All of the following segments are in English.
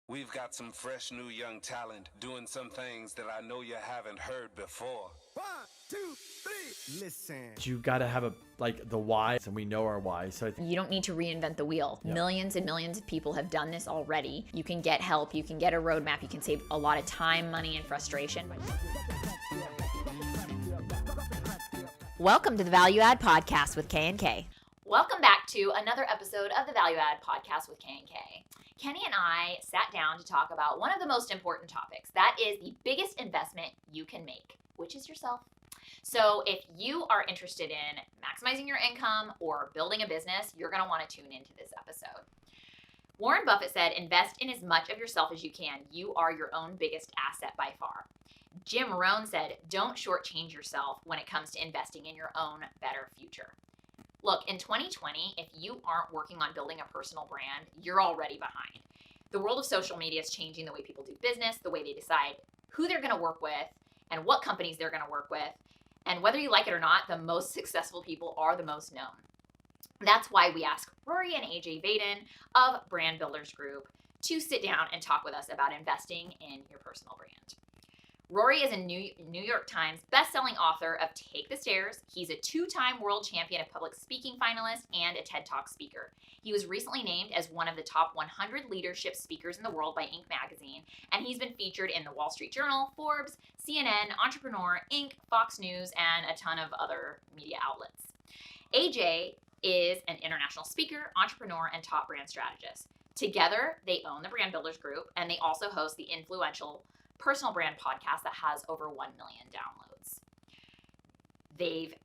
We've got some fresh new young talent doing some things that I know you haven't heard before. 1, 2, 3, listen. You got to have the why, and we know our why. So you don't need to reinvent the wheel. Yeah. Millions and millions of people have done this already. You can get help, you can get a roadmap, you can save a lot of time, money, and frustration. Welcome to the Value Add Podcast with K&K. Welcome back to another episode of the Value Add Podcast with K&K. Kenny and I sat down to talk about one of the most important topics. That is the biggest investment you can make, which is yourself. So if you are interested in maximizing your income or building a business, you're going to want to tune into this episode. Warren Buffett said, invest in as much of yourself as you can. You are your own biggest asset by far. Jim Rohn said, don't shortchange yourself when it comes to investing in your own better future. Look, in 2020, if you aren't working on building a personal brand, you're already behind. The world of social media is changing the way people do business, the way they decide who they're going to work with, and what companies they're going to work with. And whether you like it or not, the most successful people are the most known. That's why we asked Rory and AJ Vaden of Brand Builders Group to sit down and talk with us about investing in your personal brand. Rory is a New York Times best-selling author of Take the Stairs. He's a two-time world champion of public speaking finalist and a TED Talk speaker. He was recently named as one of the top 100 leadership speakers in the world by Inc. magazine, and he's been featured in the Wall Street Journal, Forbes, CNN, Entrepreneur, Inc., Fox News, and a ton of other media outlets. AJ is an international speaker, entrepreneur, and top brand strategist. Together, they own the Brand Builders Group, and they also host the influential personal brand podcast that has over 1 million downloads.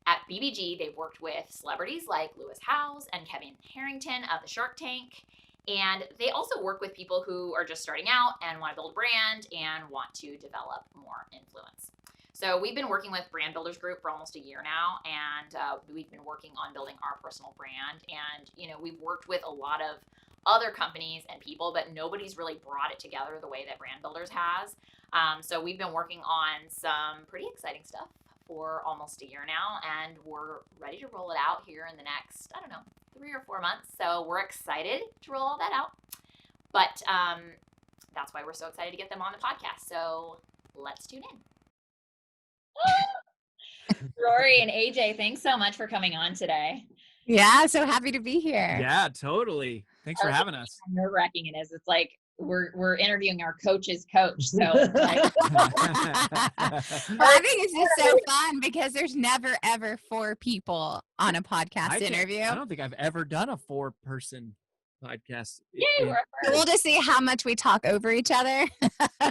At BBG, they've worked with celebrities like Lewis Howes and Kevin Harrington of the Shark Tank. And they also work with people who are just starting out and want to build a brand and want to develop more influence. So we've been working with Brand Builders Group for almost a year now, and we've been working on building our personal brand. And, we've worked with a lot of other companies and people, but nobody's really brought it together the way that Brand Builders has. So we've been working on some pretty exciting stuff for almost a year now, and we're ready to roll it out here in the next, 3 or 4 months. So we're excited to roll all that out. But that's why we're so excited to get them on the podcast. So let's tune in. Rory and AJ, thanks so much for coming on today. Yeah, so happy to be here. Yeah, totally. Thanks for having us. How nerve-wracking it is. It's like we're interviewing our coach's coach. So I think it's just so fun because there's never ever 4 people on a podcast interview. I don't think I've ever done a 4-person podcast. Yay, we'll just see how much we talk over each other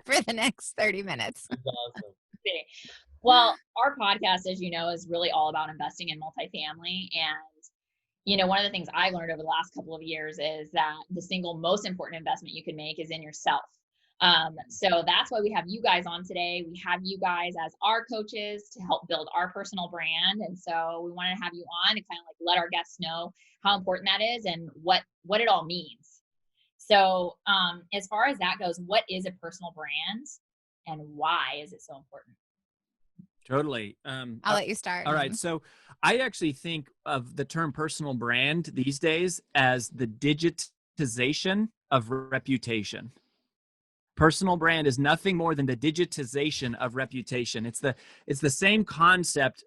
for the next 30 minutes. That's awesome. Well, our podcast, as you know, is really all about investing in multifamily. And, one of the things I learned over the last couple of years is that the single most important investment you can make is in yourself. So that's why we have you guys on today. We have you guys as our coaches to help build our personal brand. And so we wanted to have you on to kind of let our guests know how important that is and what it all means. So as far as that goes, what is a personal brand and why is it so important? Totally. I'll let you start. All right. So I actually think of the term personal brand these days as the digitization of reputation. Personal brand is nothing more than the digitization of reputation. It's the same concept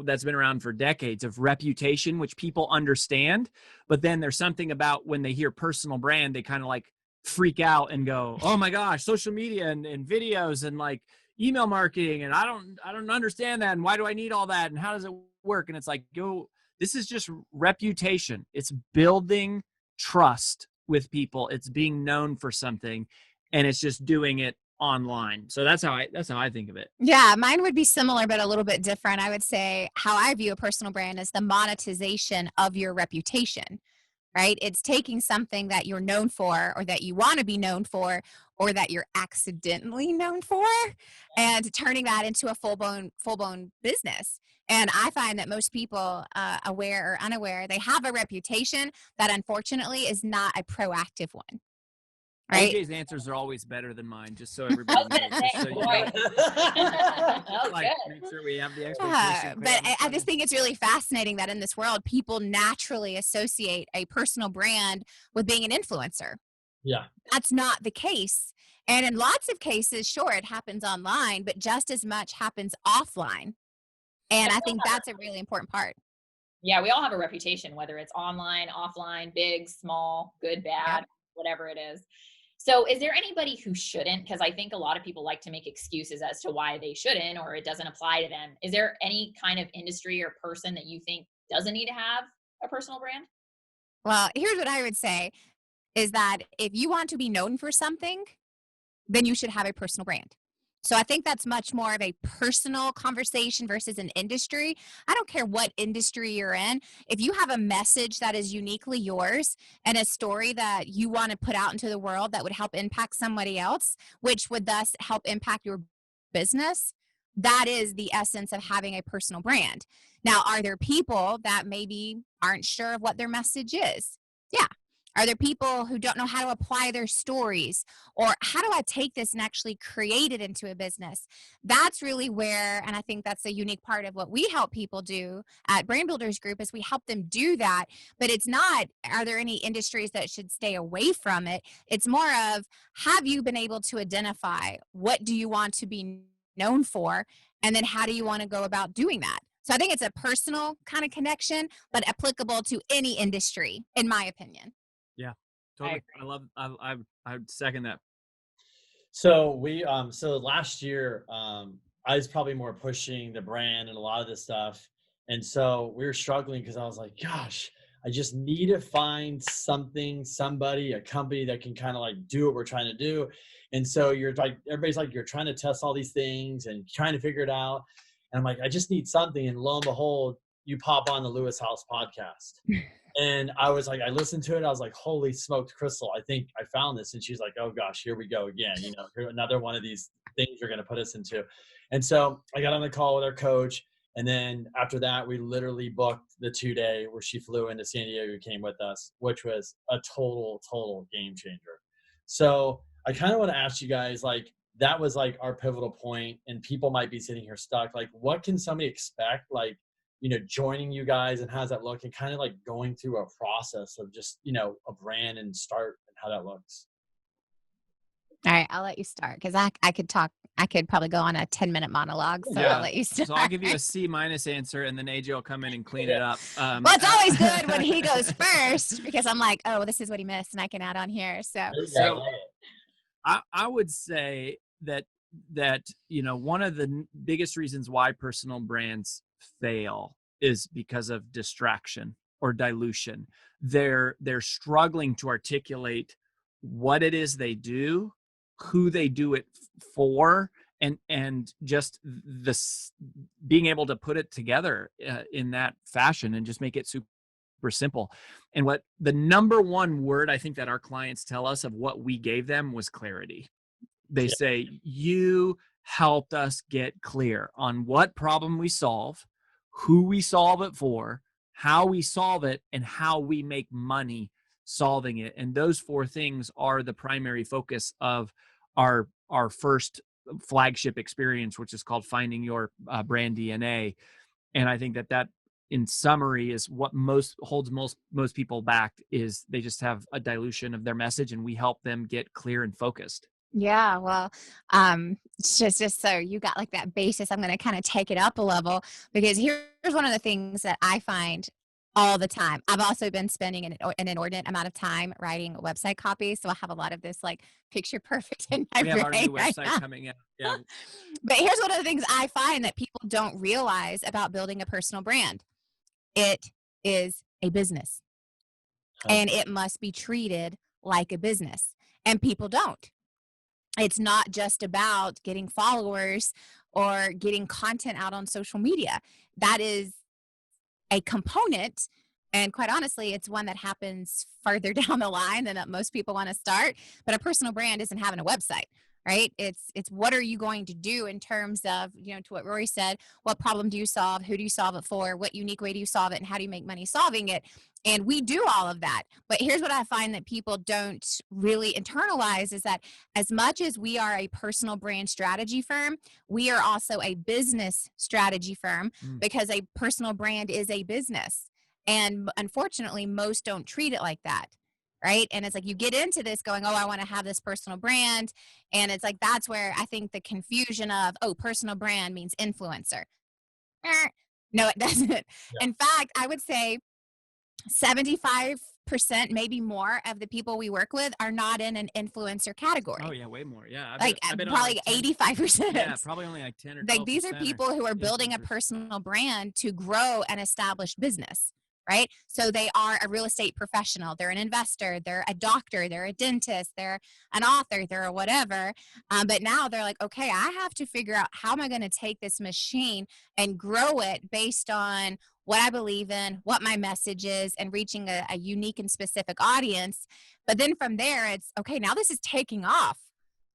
that's been around for decades of reputation, which people understand. But then there's something about when they hear personal brand, they kind of freak out and go, oh my gosh, social media and videos and email marketing, and I don't understand that, and why do I need all that, and how does it work? And it's this is just reputation. It's building trust with people. It's being known for something, and it's just doing it online. So that's how I think of it. Yeah, mine would be similar, but a little bit different. I would say how I view a personal brand is the monetization of your reputation. Right? It's taking something that you're known for or that you want to be known for or that you're accidentally known for and turning that into a full-blown business. And I find that most people, aware or unaware, they have a reputation that unfortunately is not a proactive one. Right? AJ's answers are always better than mine, just so everybody knows. Just so you know. Make sure we have the expectation. But I just think it's really fascinating that in this world, people naturally associate a personal brand with being an influencer. Yeah. That's not the case. And in lots of cases, sure, it happens online, but just as much happens offline. And I think that's a really important part. Yeah, we all have a reputation, whether it's online, offline, big, small, good, Yep. bad, whatever it is. So, is there anybody who shouldn't? Because I think a lot of people like to make excuses as to why they shouldn't or it doesn't apply to them. Is there any kind of industry or person that you think doesn't need to have a personal brand? Well, here's what I would say is that if you want to be known for something, then you should have a personal brand. So I think that's much more of a personal conversation versus an industry. I don't care what industry you're in. If you have a message that is uniquely yours and a story that you want to put out into the world that would help impact somebody else, which would thus help impact your business, that is the essence of having a personal brand. Now, are there people that maybe aren't sure of what their message is? Yeah. Are there people who don't know how to apply their stories or how do I take this and actually create it into a business? That's really where, and I think that's a unique part of what we help people do at Brand Builders Group is we help them do that. But it's not, are there any industries that should stay away from it? It's more of, have you been able to identify what do you want to be known for? And then how do you want to go about doing that? So I think it's a personal kind of connection, but applicable to any industry, in my opinion. Yeah, totally. I would second that. So so last year, I was probably more pushing the brand and a lot of this stuff. And so we were struggling because I was like, gosh, I just need to find somebody, a company that can kind of like do what we're trying to do. And so you're like, everybody's like, you're trying to test all these things and trying to figure it out. And I'm like, I just need something. And lo and behold, you pop on the Lewis House podcast. And I was like, I listened to it. I was like, holy smoked Crystal, I think I found this. And she's like, oh gosh, here we go again. Here, another one of these things you're going to put us into. And so I got on the call with our coach. And then after that, we literally booked the 2-day where she flew into San Diego, came with us, which was a total game changer. So I kind of want to ask you guys, like, that was like our pivotal point, and people might be sitting here stuck. Like, what can somebody expect? Like, joining you guys, and how's that look, and kind of like going through a process of just, a brand and start and how that looks. All right, I'll let you start because I could talk. I could probably go on a 10-minute monologue. So I'll let you start. So I'll give you a C- answer, and then AJ will come in and clean it up. Well, it's always good when he goes first because I'm like, oh, this is what he missed, and I can add on here. So I would say that one of the biggest reasons why personal brands fail is because of distraction or dilution. They're struggling to articulate what it is they do, who they do it for, and just this being able to put it together in that fashion and just make it super simple. And what the number one word I think that our clients tell us of what we gave them was clarity. They say, you helped us get clear on what problem we solve, who we solve it for, how we solve it, and how we make money solving it. And those 4 things are the primary focus of our first flagship experience, which is called Finding Your Brand DNA. And I think that in summary is what holds most people back is they just have a dilution of their message, and we help them get clear and focused. yeah, well, just so you got like that basis, I'm going to kind of take it up a level because here's one of the things that I find all the time. I've also been spending an inordinate amount of time writing website copy, so I have a lot of this like picture perfect in my We have our brain new right website now. coming out. Yeah. But here's one of the things I find that people don't realize about building a personal brand. It is a business, and it must be treated like a business, and people don't. It's not just about getting followers or getting content out on social media. That is a component. And quite honestly, it's one that happens farther down the line than that most people want to start. But a personal brand isn't having a website, right? It's what are you going to do in terms of, to what Rory said, what problem do you solve? Who do you solve it for? What unique way do you solve it? And how do you make money solving it? And we do all of that. But here's what I find that people don't really internalize is that as much as we are a personal brand strategy firm, we are also a business strategy firm because a personal brand is a business. And unfortunately, most don't treat it like that. right? And it's like you get into this going, oh, I want to have this personal brand. And it's like that's where I think the confusion of, oh, personal brand means influencer. No, it doesn't. Yeah. In fact, I would say 75%, maybe more, of the people we work with are not in an influencer category. Oh yeah, way more. Yeah, Like I bet probably like 10, 85%. yeah, probably only like 10 or 12%. Like these are people who are building a influencers. personal brand to grow an established business, right? So they are a real estate professional, they're an investor, they're a doctor, they're a dentist, they're an author, they're a whatever. But now they're like, okay, I have to figure out how am I going to take this machine and grow it based on what I believe in, what my message is, and reaching a unique and specific audience. But then from there, it's okay, now this is taking off.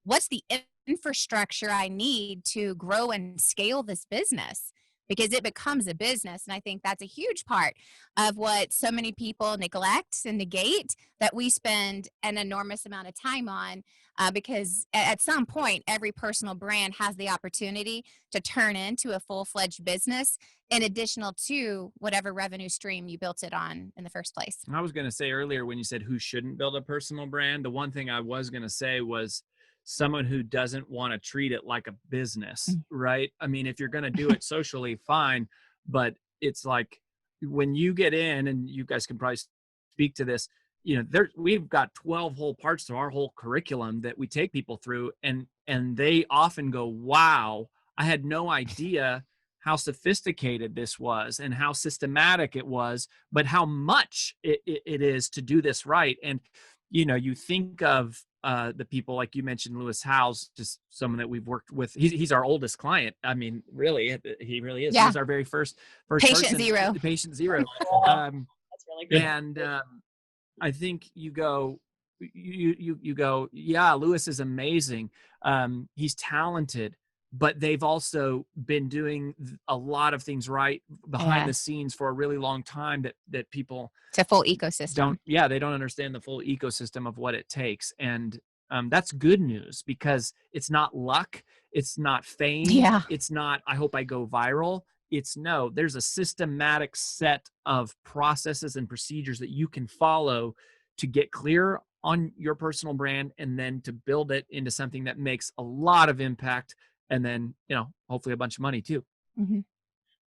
What's the infrastructure I need to grow and scale this business? Because it becomes a business. And I think that's a huge part of what so many people neglect and negate, that we spend an enormous amount of time on, because at some point, every personal brand has the opportunity to turn into a full-fledged business in additional to whatever revenue stream you built it on in the first place. I was going to say earlier when you said who shouldn't build a personal brand, the one thing I was going to say was someone who doesn't want to treat it like a business, right? I mean, if you're going to do it socially, fine. But it's like when you get in, and you guys can probably speak to this, we've got 12 whole parts to our whole curriculum that we take people through. And they often go, wow, I had no idea how sophisticated this was and how systematic it was, but how much it is to do this right. And, you think of the people like you mentioned, Lewis Howes, just someone that we've worked with. He's our oldest client. I mean, really, he really is. Yeah. He's our very first patient person, zero. Patient zero. That's really good. And I think you go, yeah, Lewis is amazing. He's talented, but they've also been doing a lot of things right behind the scenes for a really long time that people It's a full ecosystem. they don't understand the full ecosystem of what it takes. And that's good news, because it's not luck. It's not fame. Yeah. It's not, I hope I go viral. There's a systematic set of processes and procedures that you can follow to get clear on your personal brand, and then to build it into something that makes a lot of impact, and then, hopefully a bunch of money too. Mm-hmm.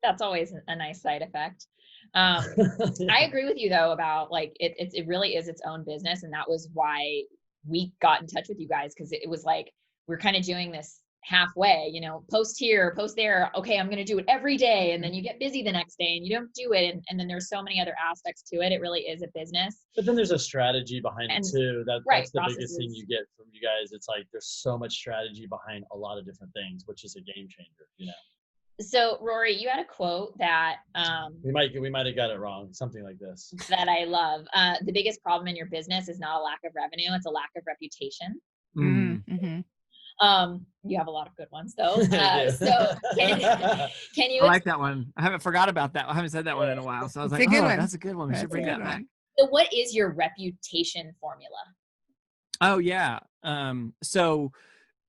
That's always a nice side effect. I agree with you though about like it really is its own business, and that was why we got in touch with you guys, because it was like we're kind of doing this halfway, post here, post there. Okay, I'm going to do it every day, and then you get busy the next day and you don't do it, and then there's so many other aspects to it. It really is a business. But then there's a strategy behind it too. That's the biggest thing you get from you guys. It's like there's so much strategy behind a lot of different things, which is a game changer. So Rory, you had a quote that we might have got it wrong, something like this, that I love. The biggest problem in your business is not a lack of revenue; it's a lack of reputation. Mm-hmm. You have a lot of good ones though. So can you? I like that one. I haven't forgot about that. I haven't said that one in a while, so I was like, that's a good one. We should bring that back. So what is your reputation formula? Oh yeah. So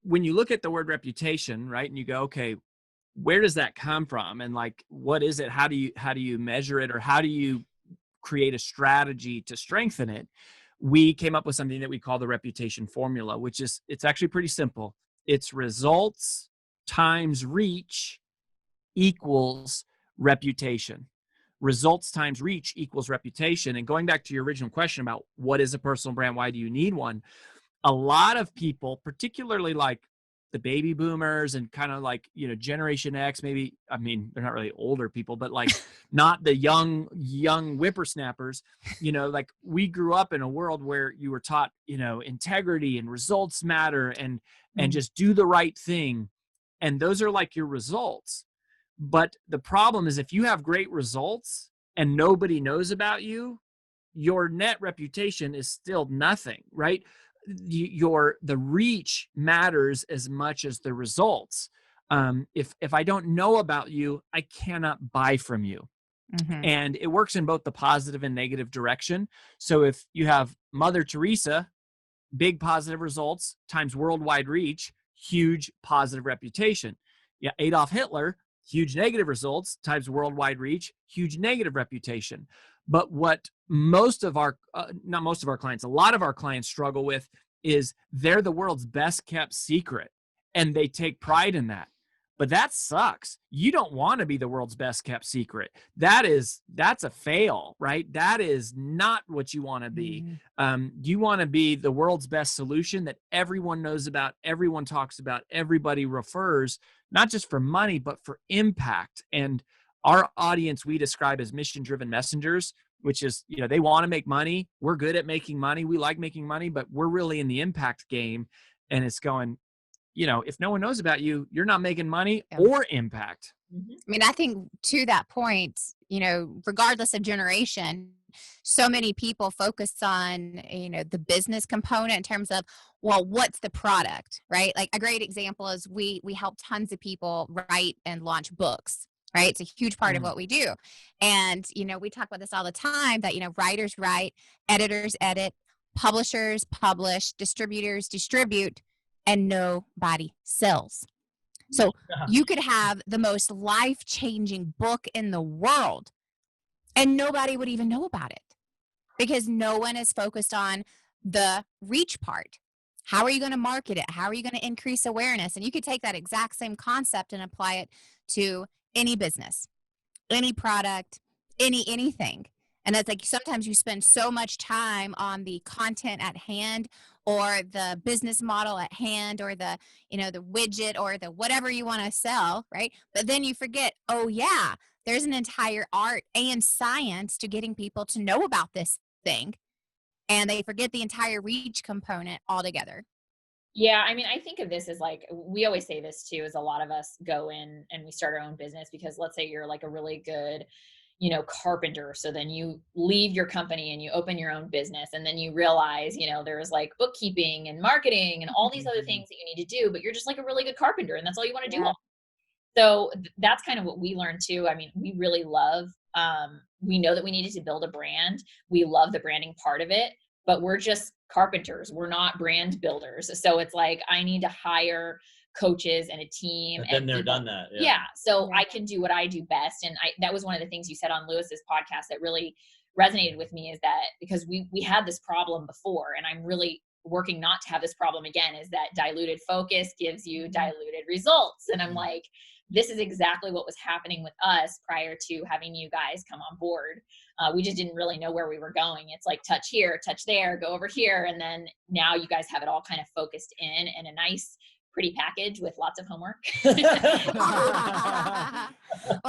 when you look at the word reputation, right, and you go, okay, where does that come from? And like, what is it? How do you measure it, or how do you create a strategy to strengthen it? We came up with something that we call the reputation formula, which is, it's actually pretty simple. It's results times reach equals reputation. Results times reach equals reputation. And going back to your original question about what is a personal brand, why do you need one? A lot of people, particularly like the baby boomers and kind of like, Generation X, maybe, I mean, they're not really older people, but like not the young whippersnappers, like we grew up in a world where you were taught, integrity and results matter and just do the right thing. And those are like your results. But the problem is if you have great results and nobody knows about you, your net reputation is still nothing, right? The reach matters as much as the results. If I don't know about you, I cannot buy from you. Mm-hmm. And it works in both the positive and negative direction. So if you have Mother Teresa, big positive results times worldwide reach, huge positive reputation. Yeah, Adolf Hitler, huge negative results times worldwide reach, huge negative reputation. But what most of our, not most of our clients, a lot of our clients struggle with is they're the world's best kept secret, and they take pride in that. But that sucks. You don't want to be the world's best kept secret. That's a fail, right? That is not what you want to be. You want to be the world's best solution that everyone knows about, everyone talks about, everybody refers, not just for money, but for impact. And our audience, we describe as mission-driven messengers, which is, they want to make money. We're good at making money. We like making money, but we're really in the impact game. And it's going, if no one knows about you, you're not making money or impact. I mean, I think to that point, regardless of generation, so many people focus on, the business component in terms of, well, what's the product, right? Like a great example is we help tons of people write and launch books, right? It's a huge part of what we do. And, we talk about this all the time that, writers write, editors edit, publishers publish, distributors distribute, and nobody sells. So you could have the most life-changing book in the world and nobody would even know about it because no one is focused on the reach part. How are you going to market it? How are you going to increase awareness? And you could take that exact same concept and apply it to any business, any product, anything. And that's like sometimes you spend so much time on the content at hand or the business model at hand or the, the widget or the whatever you want to sell, right? But then you forget, oh yeah, there's an entire art and science to getting people to know about this thing. And they forget the entire reach component altogether. Yeah, I mean, I think of this as like, we always say this too, is a lot of us go in and we start our own business because let's say you're like a really good carpenter. So then you leave your company and you open your own business and then you realize, there's like bookkeeping and marketing and all these other things that you need to do, but you're just like a really good carpenter and that's all you want to do. So that's kind of what we learned too. I mean, we really love, we know that we needed to build a brand. We love the branding part of it, but we're just carpenters. We're not brand builders. So it's like, I need to hire coaches and a team. Been there, done that. Yeah. So I can do what I do best. And that was one of the things you said on Lewis's podcast that really resonated with me is that because we had this problem before and I'm really working not to have this problem again is that diluted focus gives you diluted results. And I'm like, this is exactly what was happening with us prior to having you guys come on board. We just didn't really know where we were going. It's like touch here, touch there, go over here. And then now you guys have it all kind of focused in a nice, pretty package with lots of homework. Well,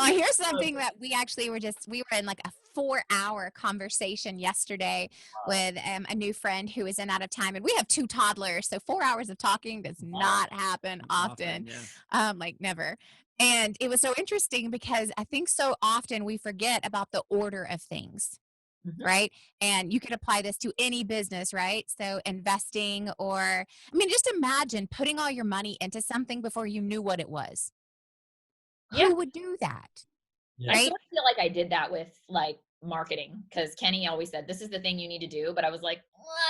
here's something that we actually we were in like a 4-hour conversation yesterday with a new friend who is in out of time. And we have 2 toddlers. So 4 hours of talking does not happen often. Like never. And it was so interesting because I think so often we forget about the order of things. Right. And you could apply this to any business, right? So investing just imagine putting all your money into something before you knew what it was. Yeah. Who would do that? Yeah. Right? I sort of feel like I did that with like marketing because Kenny always said, this is the thing you need to do. But I was like,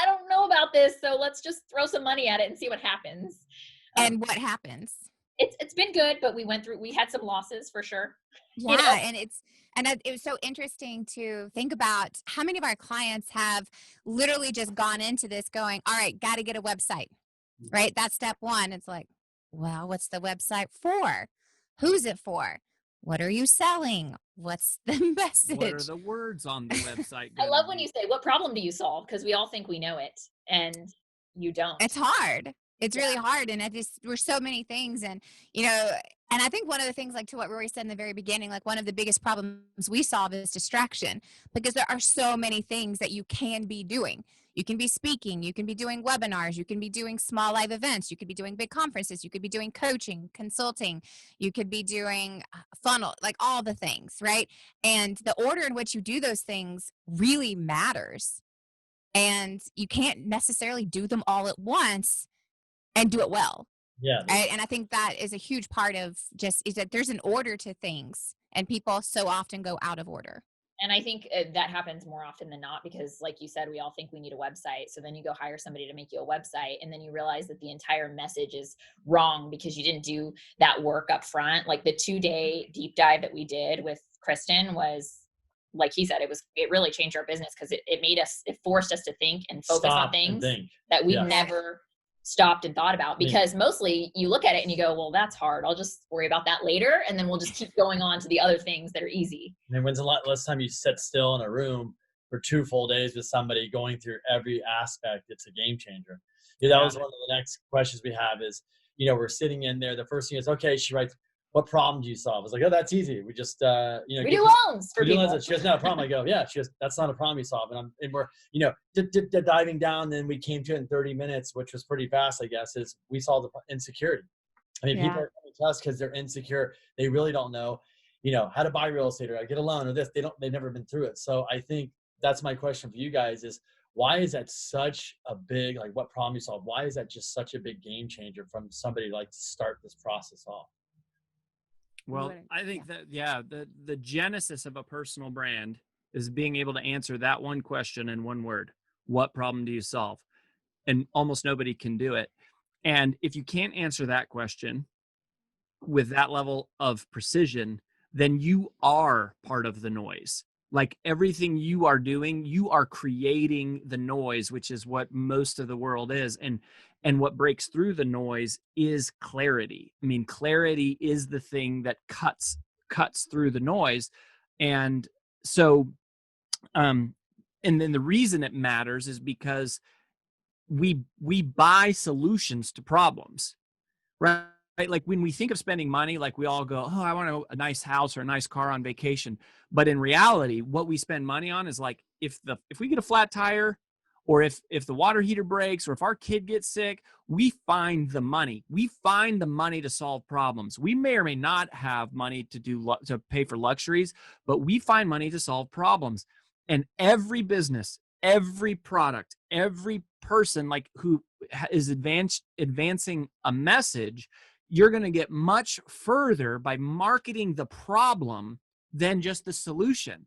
I don't know about this. So let's just throw some money at it and see what happens. And what happens? It's been good, but we had some losses for sure. Yeah. And it was so interesting to think about how many of our clients have literally just gone into this going, all right, got to get a website, right? That's step one. It's like, well, what's the website for? Who's it for? What are you selling? What's the message? What are the words on the website? I love when you say, what problem do you solve? Because we all think we know it and you don't. It's hard. It's really hard. And we're so many things. And, and I think one of the things, like to what Rory said in the very beginning, like one of the biggest problems we solve is distraction because there are so many things that you can be doing. You can be speaking, you can be doing webinars, you can be doing small live events, you could be doing big conferences, you could be doing coaching, consulting, you could be doing funnel, like all the things, right? And the order in which you do those things really matters. And you can't necessarily do them all at once and do it well. Yeah. Right? And I think that is a huge part of is that there's an order to things and people so often go out of order. And I think that happens more often than not because like you said, we all think we need a website. So then you go hire somebody to make you a website and then you realize that the entire message is wrong because you didn't do that work up front. Like the 2-day deep dive that we did with Kristen was like he said, it really changed our business because it forced us to think and focus on things that we never stopped and thought about, because mostly you look at it and you go, well, that's hard. I'll just worry about that later. And then we'll just keep going on to the other things that are easy. I mean, when's the last time you sit still in a room for 2 full days with somebody going through every aspect? It's a game changer. That was one of the next questions we have is, we're sitting in there. The first thing is, okay, she writes, what problem do you solve? I was like, oh, that's easy. We just, we do loans for people. She goes, no problem. I go, yeah. She goes, that's not a problem you solve. And we're, diving down. Then we came to it in 30 minutes, which was pretty fast, I guess, is we solved the insecurity. I mean, people are coming to us because they're insecure. They really don't know, how to buy real estate or get a loan or this. They've never been through it. So I think that's my question for you guys is, why is that such a big, like what problem you solve? Why is that just such a big game changer from somebody like to start this process off? Well, I think that, the genesis of a personal brand is being able to answer that one question in one word. What problem do you solve? And almost nobody can do it. And if you can't answer that question with that level of precision, then you are part of the noise. Like everything you are doing, you are creating the noise, which is what most of the world is. And what breaks through the noise is clarity. I mean, clarity is the thing that cuts through the noise. And so, and then the reason it matters is because we buy solutions to problems, right? Like when we think of spending money, like we all go, oh, I want a nice house or a nice car on vacation. But in reality, what we spend money on is like, if we get a flat tire, or if the water heater breaks, or if our kid gets sick, we find the money. We find the money to solve problems. We may or may not have money to pay for luxuries, but we find money to solve problems. And every business, every product, every person like who is advancing a message, you're going to get much further by marketing the problem than just the solution.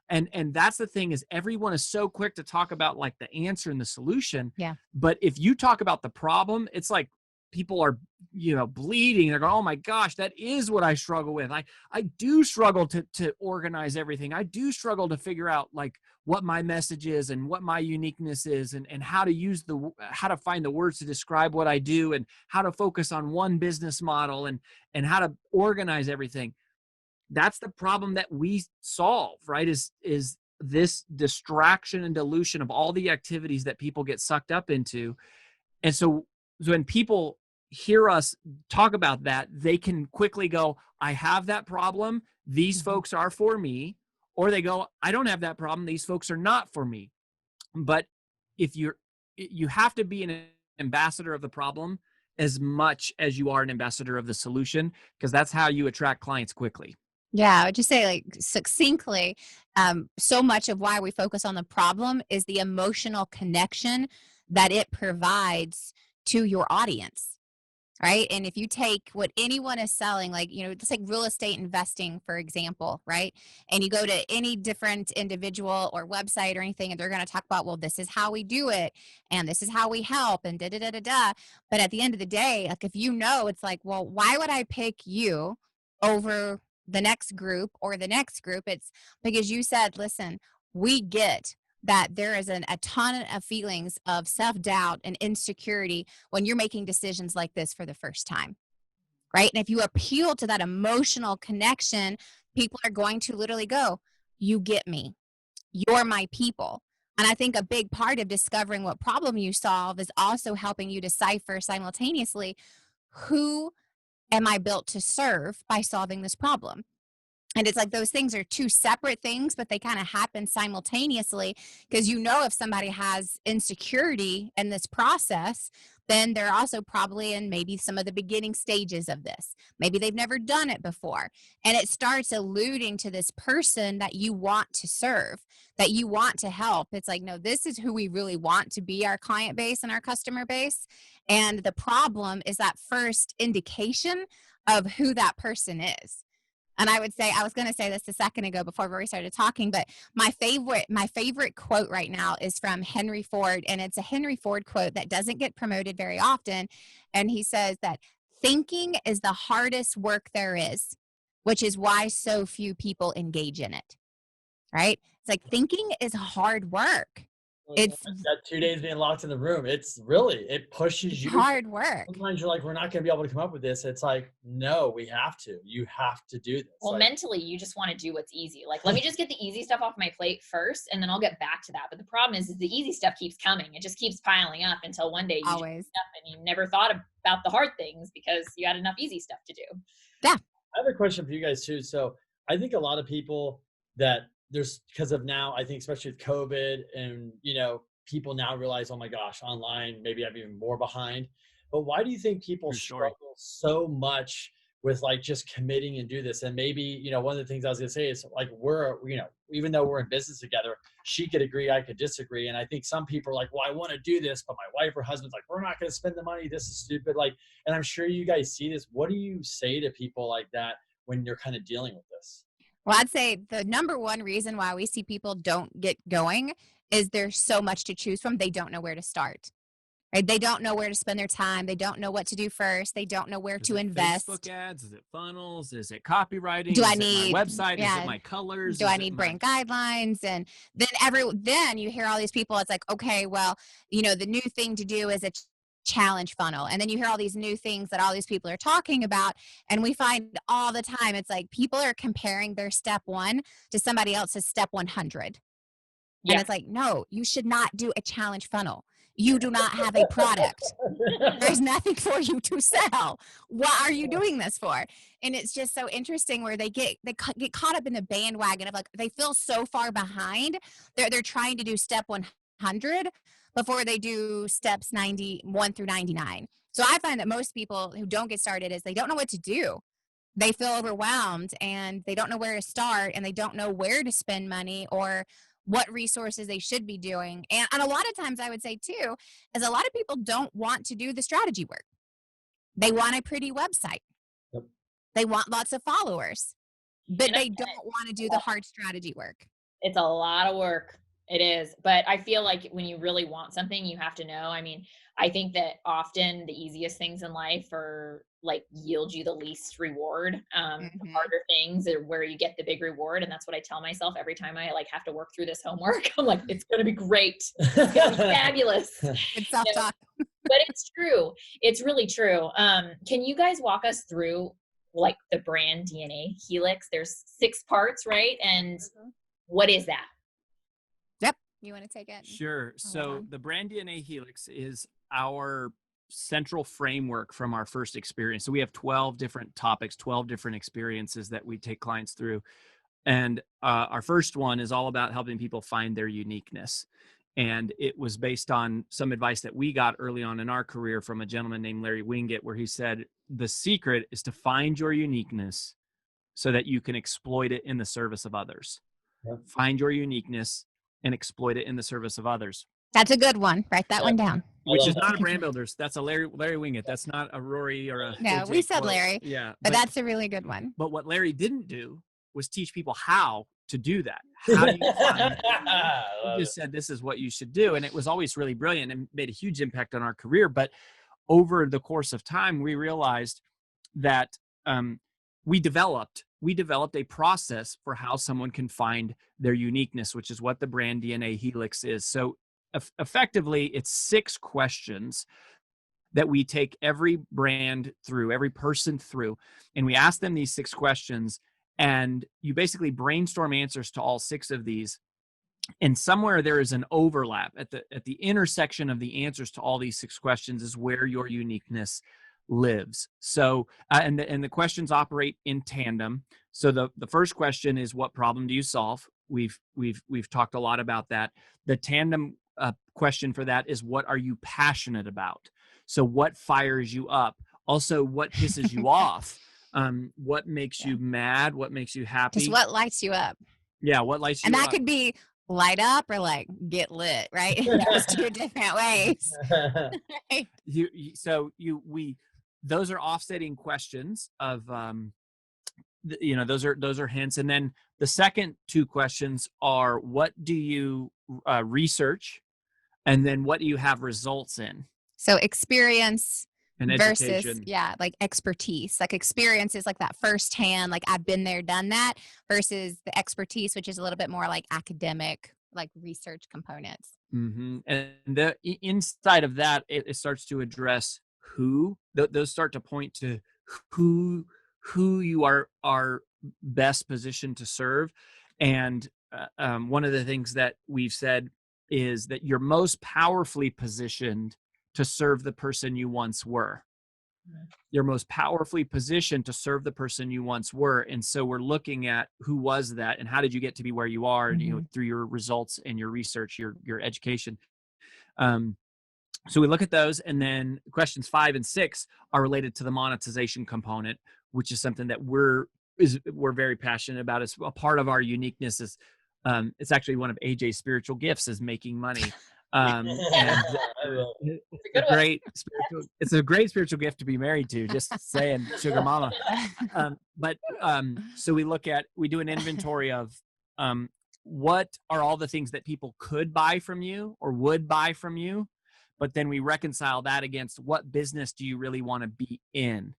And that's the thing is everyone is so quick to talk about like the answer and the solution. Yeah. But if you talk about the problem, it's like people are, bleeding. They're going, oh my gosh, that is what I struggle with. I do struggle to organize everything. I do struggle to figure out like what my message is and what my uniqueness is and how to how to find the words to describe what I do and how to focus on one business model and how to organize everything. That's the problem that we solve, right? Is this distraction and dilution of all the activities that people get sucked up into. And so when people hear us talk about that, they can quickly go, I have that problem. These folks are for me. Or they go, I don't have that problem. These folks are not for me. But you have to be an ambassador of the problem as much as you are an ambassador of the solution, because that's how you attract clients quickly. Yeah, I would just say like succinctly, so much of why we focus on the problem is the emotional connection that it provides to your audience, right? And if you take what anyone is selling, like, it's like real estate investing, for example, right? And you go to any different individual or website or anything, and they're going to talk about, well, this is how we do it, and this is how we help, and da-da-da-da-da. But at the end of the day, like if it's like, well, why would I pick you over the next group or the next group? It's because you said, listen, we get that there is a ton of feelings of self-doubt and insecurity when you're making decisions like this for the first time, right? And if you appeal to that emotional connection, people are going to literally go, you get me, you're my people. And I think a big part of discovering what problem you solve is also helping you decipher simultaneously, who am I built to serve by solving this problem? And it's like those things are two separate things, but they kind of happen simultaneously, because if somebody has insecurity in this process, then they're also probably in maybe some of the beginning stages of this. Maybe they've never done it before. And it starts alluding to this person that you want to serve, that you want to help. It's like, no, this is who we really want to be our client base and our customer base. And the problem is that first indication of who that person is. And I was going to say this a second ago before Rory started talking, but my favorite quote right now is from Henry Ford. And it's a Henry Ford quote that doesn't get promoted very often. And he says that thinking is the hardest work there is, which is why so few people engage in it. right? It's like thinking is hard work. It's that 2 days being locked in the room, it pushes you. hard work. Sometimes you're like, we're not going to be able to come up with this. It's like, no, we have to. You have to do this. Well, like, mentally, you just want to do what's easy. Like, let me just get the easy stuff off my plate first, and then I'll get back to that. But the problem is the easy stuff keeps coming. It just keeps piling up until one day you just Always. wake up and you never thought about the hard things because you had enough easy stuff to do. Yeah. I have a question for you guys too. So I think a lot of people that there's, because of now, I think especially with COVID and, people now realize, oh my gosh, online, maybe I'm even more behind. But why do you think people struggle so much with like just committing and do this? And maybe, one of the things I was going to say is like, even though we're in business together, she could agree, I could disagree. And I think some people are like, well, I want to do this, but my wife or husband's like, we're not going to spend the money. This is stupid. Like, and I'm sure you guys see this. What do you say to people like that when you're kind of dealing with this? Well, I'd say the number one reason why we see people don't get going is there's so much to choose from. They don't know where to start. Right? They don't know where to spend their time. They don't know what to do first. They don't know where to invest. Facebook ads? Is it funnels? Is it copywriting? Do I is need it my website? yeah, Is it my colors? Do I need brand guidelines? And then you hear all these people. It's like, okay, well, the new thing to do is a challenge funnel. And then you hear all these new things that all these people are talking about. And we find all the time, it's like people are comparing their step 1 to somebody else's step 100. Yeah. And it's like, no, you should not do a challenge funnel. You do not have a product. There's nothing for you to sell. What are you doing this for? And it's just so interesting where they get caught up in the bandwagon of like, they feel so far behind. They're trying to do step 100 before they do steps 91 through 99. So I find that most people who don't get started is they don't know what to do. They feel overwhelmed and they don't know where to start and they don't know where to spend money or what resources they should be doing. And a lot of times I would say too, is a lot of people don't want to do the strategy work. They want a pretty website. Yep. They want lots of followers, but they don't want to do the hard strategy work. It's a lot of work. It is. But I feel like when you really want something, you have to know. I mean, I think that often the easiest things in life are like yield you the least reward. The harder things are where you get the big reward. And that's what I tell myself every time I like have to work through this homework. I'm like, it's going to be great. It's going to be fabulous. It's self-talk. But it's true. It's really true. Can you guys walk us through like the Brand DNA Helix? There's 6 parts, right? And what is that? You want to take it? Sure. So the Brand DNA Helix is our central framework from our first experience. So we have 12 different topics, 12 different experiences that we take clients through. And our first one is all about helping people find their uniqueness. And it was based on some advice that we got early on in our career from a gentleman named Larry Winget, where he said, the secret is to find your uniqueness so that you can exploit it in the service of others. Yep. Find your uniqueness and exploit it in the service of others. That's a good one. Write that one down. Which is not a brand builders. That's a Larry Winget. That's not a Rory or a. No, AJ we said quote. Larry. Yeah. But that's a really good one. But what Larry didn't do was teach people how to do that. How do you find it? He just said, this is what you should do. And it was always really brilliant and made a huge impact on our career. But over the course of time, we realized that we developed a process for how someone can find their uniqueness, which is what the Brand DNA Helix is. So effectively, it's 6 questions that we take every brand through, every person through, and we ask them these 6 questions, and you basically brainstorm answers to all 6 of these. And somewhere there is an overlap at the intersection of the answers to all these 6 questions is where your uniqueness lives. So, and the questions operate in tandem. So the first question is, what problem do you solve? We've talked a lot about that. The tandem question for that is, what are you passionate about? So what fires you up? Also, what pisses you off? What makes you mad? What makes you happy? Just what lights you up. Yeah, what lights you up? And that could be light up or like get lit, right? Just 2 different ways. Right? Those are offsetting questions of, those are hints. And then the second 2 questions are, what do you research? And then what do you have results in? So experience And versus education. like expertise, like experience is like that firsthand, like I've been there, done that, versus the expertise, which is a little bit more like academic, like research components. And the inside of that, it starts to address who. Those start to point to who you are best positioned to serve. And one of the things that we've said is that you're most powerfully positioned to serve the person you once were. You're most powerfully positioned to serve the person you once were. And so we're looking at who was that and how did you get to be where you are, and through your results and your research, your education. So we look at those, and then questions 5 and 6 are related to the monetization component, which is something that we're very passionate about. It's a part of our uniqueness. Is it's actually one of AJ's spiritual gifts, is making money. And it's a great spiritual gift to be married to, just saying, sugar mama. So we do an inventory of what are all the things that people could buy from you or would buy from you, but then we reconcile that against what business do you really want to be in.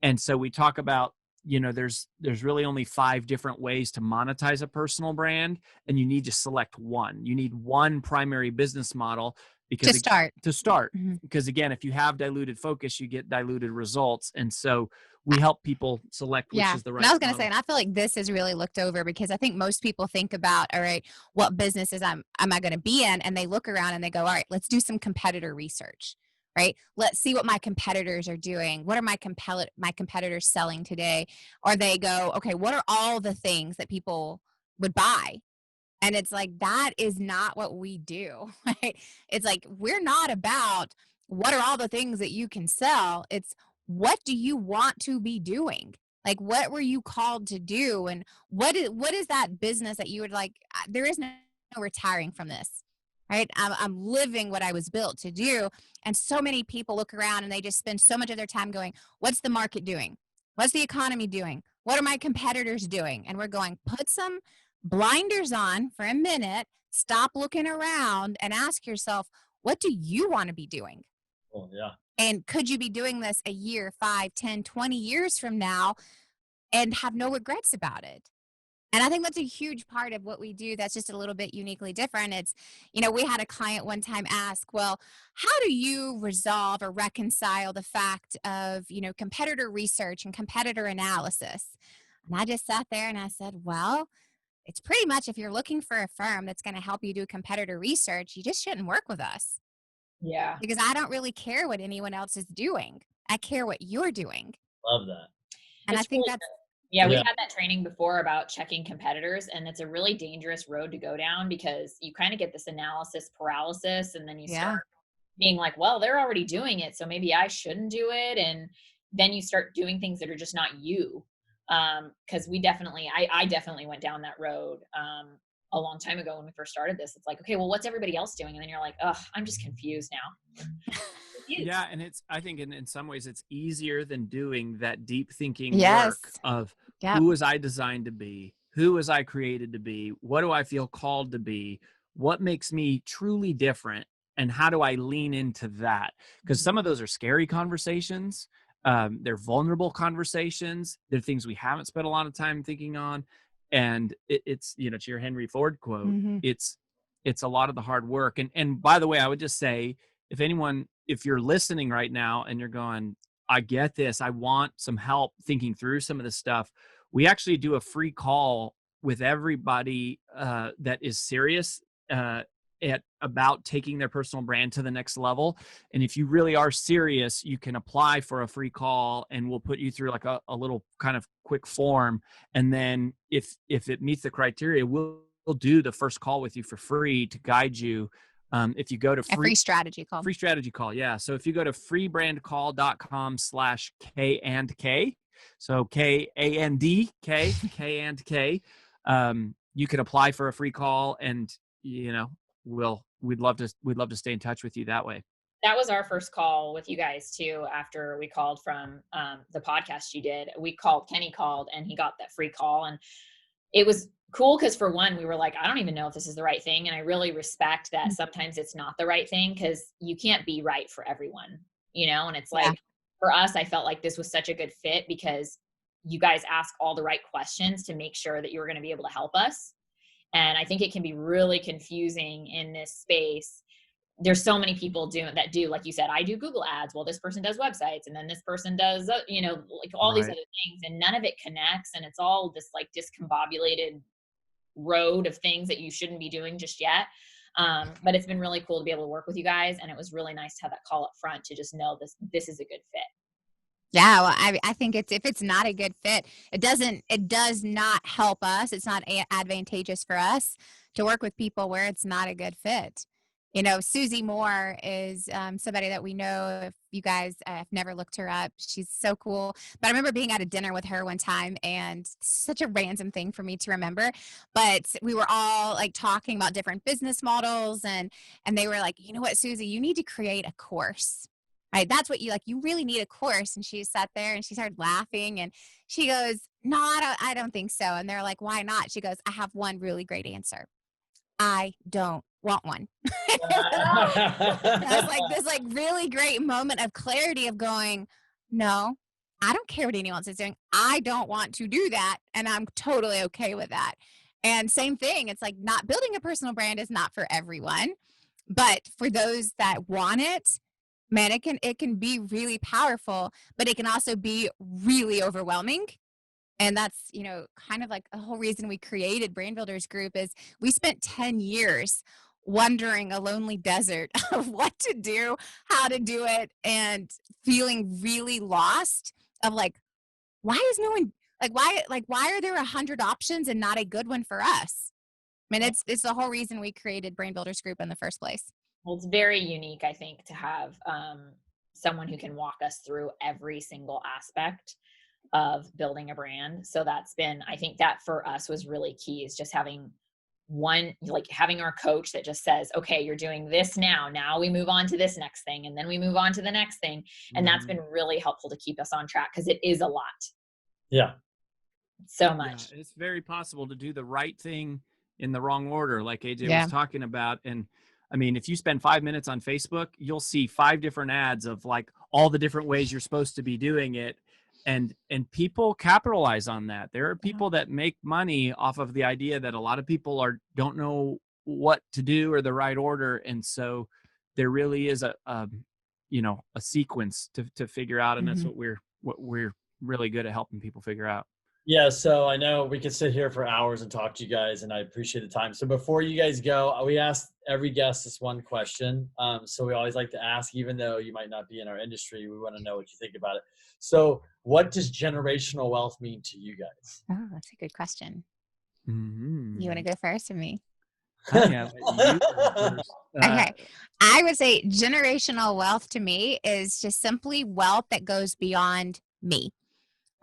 And so we talk about, there's really only 5 different ways to monetize a personal brand, and you need to select one. You need one primary business model to start. Because again, if you have diluted focus, you get diluted results. And so we help people select which is the right. And I was going to say, and I feel like this is really looked over, because I think most people think about, all right, what businesses am I going to be in? And they look around and they go, all right, let's do some competitor research. Right? Let's see what my competitors are doing. What are my competitors selling today? Or they go, okay, what are all the things that people would buy? And it's like, that is not what we do. Right? It's like, we're not about what are all the things that you can sell. It's what do you want to be doing? Like, what were you called to do? And what is that business that you would like? There is no retiring from this. Right? I'm living what I was built to do. And so many people look around and they just spend so much of their time going, what's the market doing? What's the economy doing? What are my competitors doing? And we're going, put some blinders on for a minute, stop looking around and ask yourself, what do you want to be doing? Oh, yeah. And could you be doing this a year, 5, 10, 20 years from now and have no regrets about it? And I think that's a huge part of what we do that's just a little bit uniquely different. It's, we had a client one time ask, well, how do you resolve or reconcile the fact of, competitor research and competitor analysis? And I just sat there and I said, well, it's pretty much, if you're looking for a firm that's going to help you do competitor research, you just shouldn't work with us. Yeah. Because I don't really care what anyone else is doing. I care what you're doing. Love that. And It's I think really that's, Yeah, we had that training before about checking competitors, and it's a really dangerous road to go down, because you kind of get this analysis paralysis, and then you start being like, well, they're already doing it, so maybe I shouldn't do it. And then you start doing things that are just not you. Because I definitely went down that road a long time ago when we first started this. It's like, okay, well, what's everybody else doing? And then you're like, ugh, I'm just confused now. Yeah, and I think in some ways it's easier than doing that deep thinking work of who was I designed to be? Who was I created to be? What do I feel called to be? What makes me truly different? And how do I lean into that? Because some of those are scary conversations. They're vulnerable conversations. They're things we haven't spent a lot of time thinking on. And it's, to your Henry Ford quote, it's a lot of the hard work. And by the way, I would just say, if you're listening right now and you're going, I get this, I want some help thinking through some of this stuff, we actually do a free call with everybody that is serious about taking their personal brand to the next level. And if you really are serious, you can apply for a free call, and we'll put you through like a little kind of quick form. And then if it meets the criteria, we'll do the first call with you for free to guide you. If you go to free strategy call. Yeah. So if you go to freebrandcall.com/K&K, so KANDK, K&K, you can apply for a free call, and we'd love to stay in touch with you that way. That was our first call with you guys too. After we called from the podcast you did, Kenny called, and he got that free call, and it was cool because, for one, we were like, I don't even know if this is the right thing. And I really respect that sometimes it's not the right thing, because you can't be right for everyone, and it's like, for us, I felt like this was such a good fit because you guys ask all the right questions to make sure that you're going to be able to help us. And I think it can be really confusing in this space. There's so many people that do, like you said, I do Google ads. Well, this person does websites, and then this person does, like all these other things, and none of it connects. And it's all this like discombobulated road of things that you shouldn't be doing just yet. But it's been really cool to be able to work with you guys. And it was really nice to have that call up front to just know this is a good fit. Yeah, well, I think if it's not a good fit, it does not help us. It's not advantageous for us to work with people where it's not a good fit. Susie Moore is somebody that we know. If you guys have never looked her up, she's so cool. But I remember being at a dinner with her one time, and such a random thing for me to remember. But we were all like talking about different business models, and they were like, you know what, Susie, you need to create a course. Right? That's what you really need a course. And she sat there and she started laughing, and she goes, no, I don't think so. And they're like, why not? She goes, I have one really great answer. I don't want one. That's like this like really great moment of clarity of going, no, I don't care what anyone else is doing. I don't want to do that. And I'm totally okay with that. And same thing. It's like not building a personal brand is not for everyone, but for those that want it, man, it can be really powerful, but it can also be really overwhelming. And that's, kind of like the whole reason we created Brand Builders Group is we spent 10 years wandering a lonely desert of what to do, how to do it, and feeling really lost of like, why is no one why are there 100 options and not a good one for us? I mean, it's the whole reason we created Brand Builders Group in the first place. Well, it's very unique, I think, to have someone who can walk us through every single aspect of building a brand. So that's been, I think that for us was really key, is just having having our coach that just says, okay, you're doing this now we move on to this next thing, and then we move on to the next thing. And that's been really helpful to keep us on track, because it is a lot. Yeah. So much. Yeah, it's very possible to do the right thing in the wrong order, like AJ was talking about. And I mean, if you spend 5 minutes on Facebook, you'll see 5 different ads of like all the different ways you're supposed to be doing it. And people capitalize on that. There are people that make money off of the idea that a lot of people don't know what to do or the right order. And so there really is a sequence to figure out. And that's what we're really good at helping people figure out. Yeah, so I know we could sit here for hours and talk to you guys, and I appreciate the time. So before you guys go, we asked every guest this one question. So we always like to ask, even though you might not be in our industry, we want to know what you think about it. So what does generational wealth mean to you guys? Oh, that's a good question. Mm-hmm. You want to go first or me? Yeah, you go first. Okay. I would say generational wealth to me is just simply wealth that goes beyond me.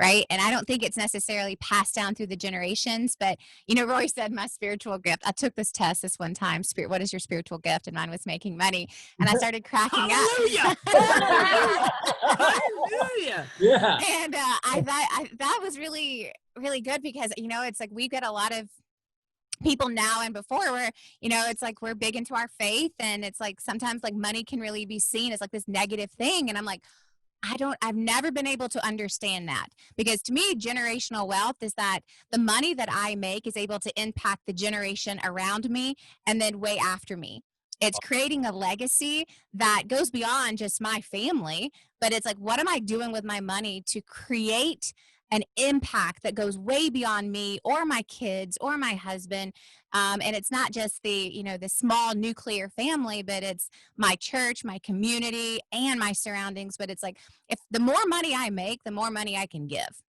Right. And I don't think it's necessarily passed down through the generations, but Rory said my spiritual gift. I took this test this one time. What is your spiritual gift? And mine was making money. And I started cracking Hallelujah! up. Hallelujah! Yeah. And I thought that was really, really good, because, it's like we get a lot of people now and before where, it's like we're big into our faith, and it's like sometimes like money can really be seen as like this negative thing. And I'm like, I've never been able to understand that, because to me, generational wealth is that the money that I make is able to impact the generation around me and then way after me. It's creating a legacy that goes beyond just my family, but it's like, what am I doing with my money to create an impact that goes way beyond me or my kids or my husband? And it's not just the small nuclear family, but it's my church, my community, and my surroundings. But it's like, if the more money I make, the more money I can give.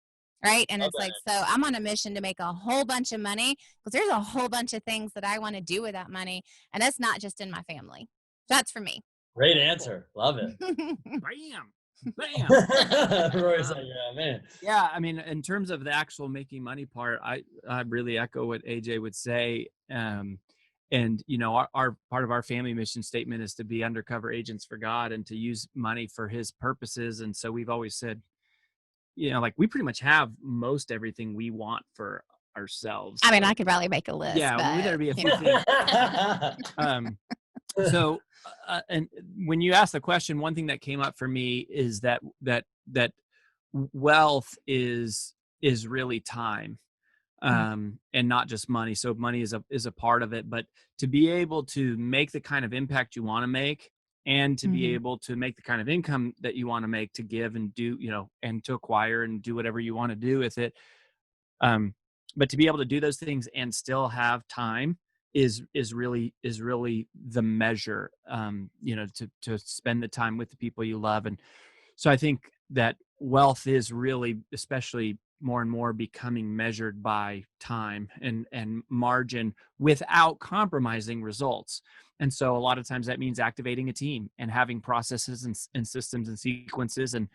Right. And it's like, so I'm on a mission to make a whole bunch of money, because there's a whole bunch of things that I want to do with that money. And that's not just in my family. That's for me. Great answer. Love it. Bam. Bam. Rory's like, yeah, man. Yeah, I mean, in terms of the actual making money part, I really echo what AJ would say. And our part of our family mission statement is to be undercover agents for God and to use money for His purposes. And so we've always said, like we pretty much have most everything we want for ourselves. I mean, I could probably make a list. Yeah, but, there'd be a few things. So, and when you ask the question, one thing that came up for me is that wealth is really time, and not just money. So money is a part of it, but to be able to make the kind of impact you want to make, and to be able to make the kind of income that you want to make, to give and do, and to acquire and do whatever you want to do with it. But to be able to do those things and still have time is really the measure, to spend the time with the people you love. And so I think that wealth is really, especially more and more, becoming measured by time and margin without compromising results. And so a lot of times that means activating a team and having processes and systems and sequences. And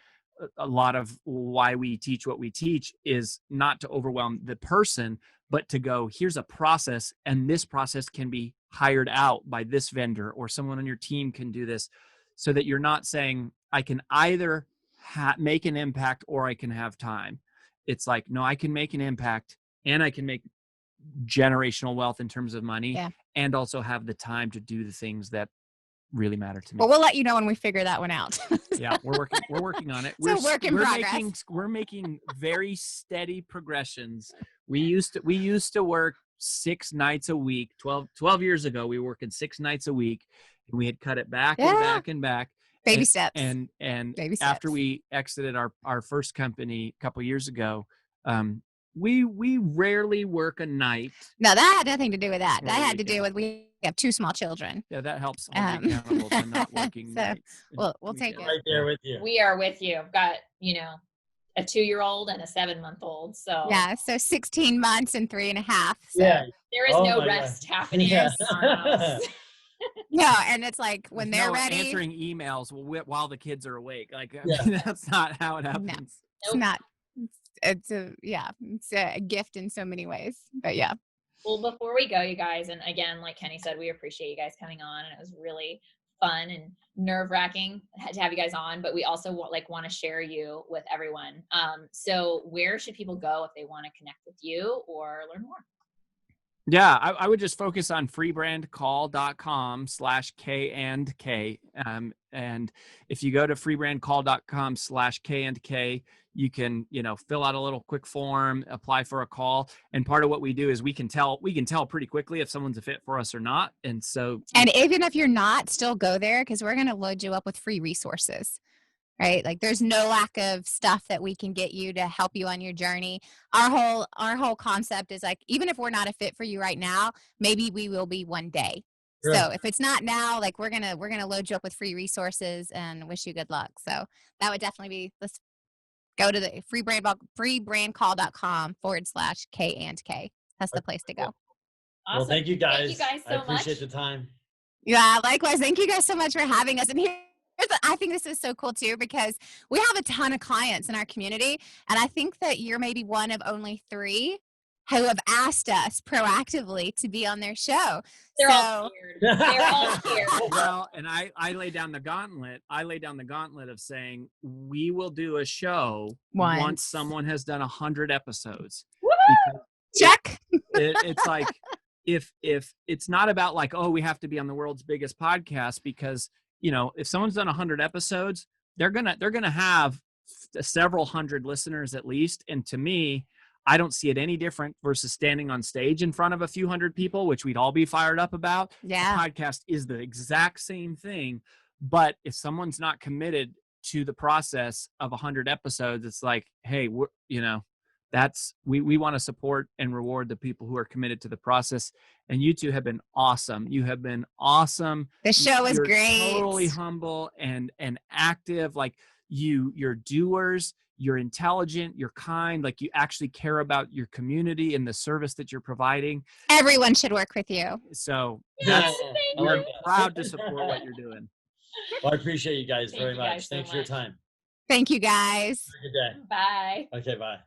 a lot of why we teach what we teach is not to overwhelm the person, but to go, here's a process, and this process can be hired out by this vendor, or someone on your team can do this, so that you're not saying, I can either make an impact or I can have time. It's like, no, I can make an impact and I can make generational wealth in terms of money, and also have the time to do the things that really matter to me. Well, we'll let you know when we figure that one out. Yeah, we're working on it. It's a work in progress. We're making very steady progressions. We used to work 6 nights a week. 12 years ago, we were working 6 nights a week, and we had cut it back and back and back. Baby steps. And Baby steps. After we exited our first company a couple years ago, we rarely work a night. No, that had nothing to do with that. That had to do with, we have 2 small children. Yeah, that helps hold me accountable to not working nights. We'll take it. Right there with you. We are with you. I've got, a 2-year-old and a 7-month-old. So yeah, so 16 months and 3.5. So. Yeah. There is no rest happening in our house. No, and it's like when they're ready. Answering emails while the kids are awake. Like, that's not how it happens. No, it's not. It's a gift in so many ways. But yeah. Well, before we go, you guys, and again, like Kenny said, we appreciate you guys coming on, and it was really fun and nerve-wracking to have you guys on, but we also want to share you with everyone. So where should people go if they want to connect with you or learn more? Yeah, I would just focus on freebrandcall.com/K&K. And if you go to freebrandcall.com/K&K, you can, fill out a little quick form, apply for a call. And part of what we do is we can tell pretty quickly if someone's a fit for us or not. And so, and even if you're not, still go there, because we're going to load you up with free resources. Right? Like, there's no lack of stuff that we can get you to help you on your journey. Our whole concept is like, even if we're not a fit for you right now, maybe we will be one day. Sure. So if it's not now, like, we're gonna load you up with free resources and wish you good luck. So that would definitely be, let's go to the freebrandcall.com/K&K. That's the place to go. Awesome. Well, thank you guys. Thank you guys so much. I appreciate the time. Yeah, likewise. Thank you guys so much for having us. And I think this is so cool too, because we have a ton of clients in our community, and I think that you're maybe one of only 3 who have asked us proactively to be on their show. They're all scared. They're all scared. Well, and I lay down the gauntlet. Of saying we will do a show once someone has done 100 episodes. Check. It's like, if it's not about like, oh, we have to be on the world's biggest podcast, because if someone's done 100 episodes, they're gonna have several hundred listeners at least. And to me, I don't see it any different versus standing on stage in front of a few hundred people, which we'd all be fired up about. Yeah. The podcast is the exact same thing. But if someone's not committed to the process of 100 episodes, it's like, hey, we want to support and reward the people who are committed to the process. And you two have been awesome. You have been awesome. The show is great. Totally humble and active. Like, you're doers, you're intelligent, you're kind, like you actually care about your community and the service that you're providing. Everyone should work with you. So we're proud to support what you're doing. Well, I appreciate you guys very much. Thanks for your time. Thank you guys. Have a good day. Bye. Okay, bye.